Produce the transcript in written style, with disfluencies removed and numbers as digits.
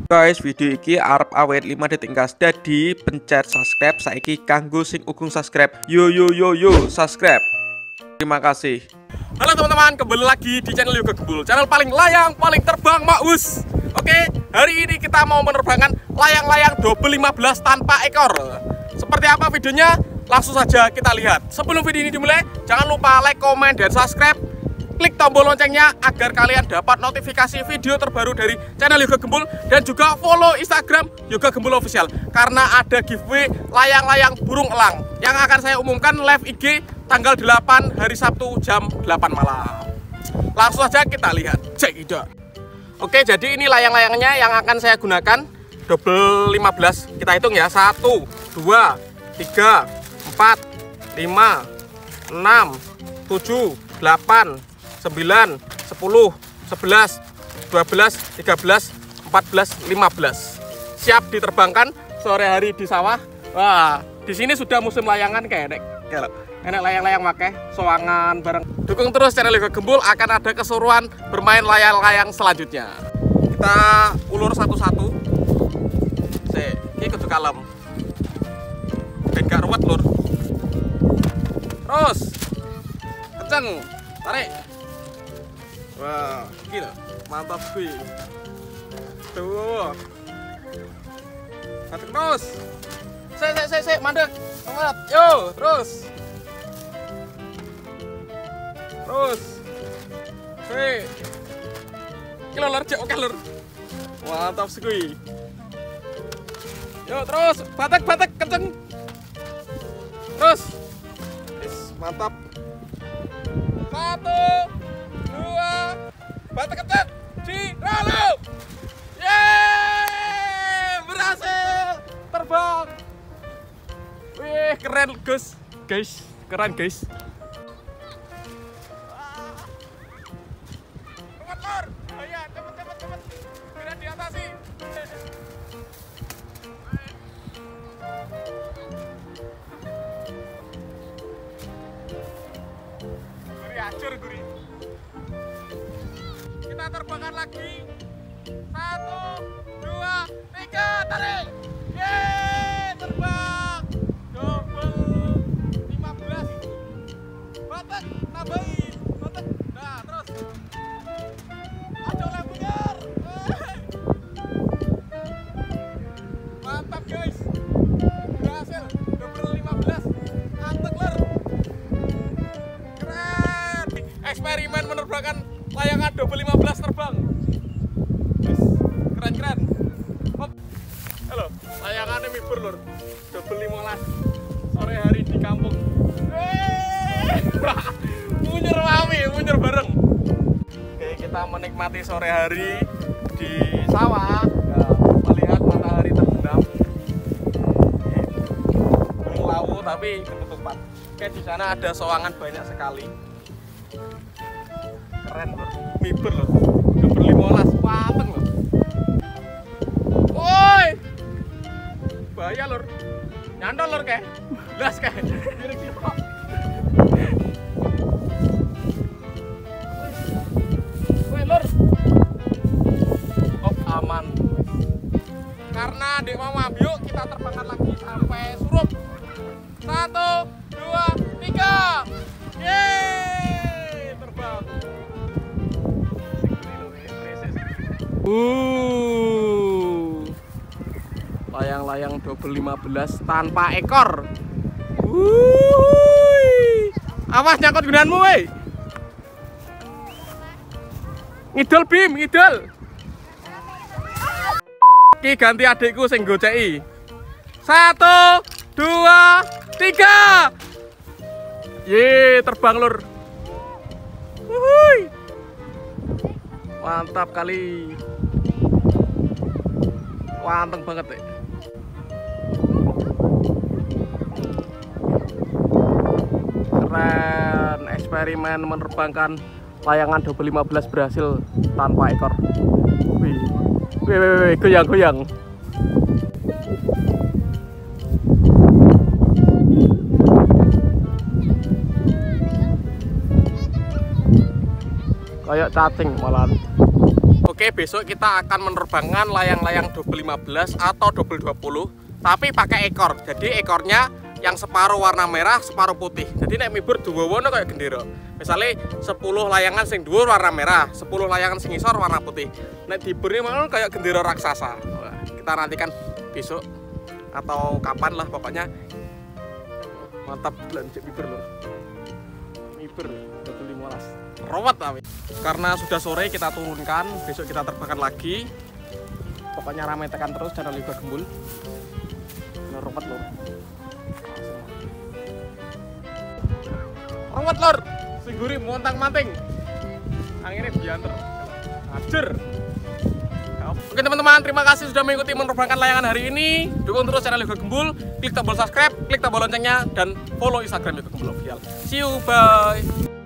Guys, video iki arep awet 5 detik gas. Dadi pencet subscribe saiki kanggo sing ugung subscribe. Yo subscribe. Terima kasih. Halo teman-teman, kembali lagi di channel Yoga Gembul, channel paling layang, paling terbang Maus. Oke, hari ini kita mau menerbangkan layang-layang double 15 tanpa ekor. Seperti apa videonya? Langsung saja kita lihat. Sebelum video ini dimulai, jangan lupa like, komen, dan subscribe. Klik tombol loncengnya agar kalian dapat notifikasi video terbaru dari channel Yoga Gembul, dan juga follow Instagram Yoga Gembul Official karena ada giveaway layang-layang burung elang yang akan saya umumkan live IG tanggal 8 hari Sabtu jam 8 malam. Langsung saja kita lihat. Cek itu. Oke, jadi ini layang-layangnya yang akan saya gunakan double 15. Kita hitung ya. 1 2 3 4 5 6 7 8 9, 10, 11, 12, 13, 14, 15. Siap diterbangkan sore hari di sawah. Wah, di sini sudah musim layangan kayak enak layang-layang make soangan bareng. Dukung terus channel Yoga Gembul, akan ada keseruan bermain layang-layang selanjutnya. Kita ulur satu-satu. Ini kudu kalem. Ben gak ruwet lur. Terus kenceng, tarik. Wah, gila, mantap sih. Tuh, satu terus. Sek, mandek, semangat. Yo, terus. Sek. Kilo lur, cek oke lur. Mantap sih. Yo, terus, batek, kenceng. Terus, mantap. 1 2 batek kenceng, lalu, yeay, berhasil terbang. Wih, keren guys, keren guys. Cepet lor, ya cepet, biar diatasi. Gurih acur gurih. Kita terbangkan lagi. 1 2 3, tarik. Yeay, terbang double 15. Batek, tambahin batek. Nah, terus aja lebar. Mantap guys, berhasil double 15. Mantap lur, keren. Eksperimen menerbangkan layangan double 15 terbang. Keren. Halo, layangannya mibur lur. Double 15 sore hari di kampung. Munyer bareng. Oke, kita menikmati sore hari di sawah. Ya, melihat matahari terbenam. Gunung Lawu tapi ketutupan. Oke, di sana ada soangan banyak sekali. Keren lur, mibur lur, double 15, pateng lur. Woi, bahaya lur, nyantol lur kayak, las kayak, kira-kira. Woi lur, oh aman. Karena dek mama, yuk kita terbangkan lagi sampai Surup. 1 2 3, yeay, terbang. Layang-layang double 15 tanpa ekor. Awas nyangkut gunanmu weh. Ngidol Bim, ngidol. Ki ganti adikku sing goceki. 1 2 3. Ye, terbang lur. Mantap kali. Wanteng banget deh. Keren, eksperimen menerbangkan layangan double 15 berhasil tanpa ekor. Wih, goyang. Kayak cacing malahan. Oke, besok kita akan menerbangkan layang-layang double 15 atau double 20, tapi pakai ekor. Jadi ekornya yang separuh warna merah, separuh putih. Jadi nek mibur duwono kayak gendera. Misalnya 10 layangan sing dhuwur warna merah, 10 layangan sing isor warna putih. Nek diberi malah kayak gendera raksasa. Wah, kita nantikan besok atau kapan lah pokoknya. Mantap belanja mibur lho. Mibur double 15. Rawat tapi. Karena sudah sore kita turunkan, besok kita terbangkan lagi. Pokoknya ramai tekan terus channel Yoga Gembul. Bener rawat lor. Rawat lor. Singguri montang-manting. Akhirnya bianter. Hajar. Oke teman-teman, terima kasih sudah mengikuti menerbangkan layangan hari ini. Dukung terus channel Yoga Gembul, klik tombol subscribe, klik tombol loncengnya, dan follow Instagram Yoga Gembul Official. See you, bye.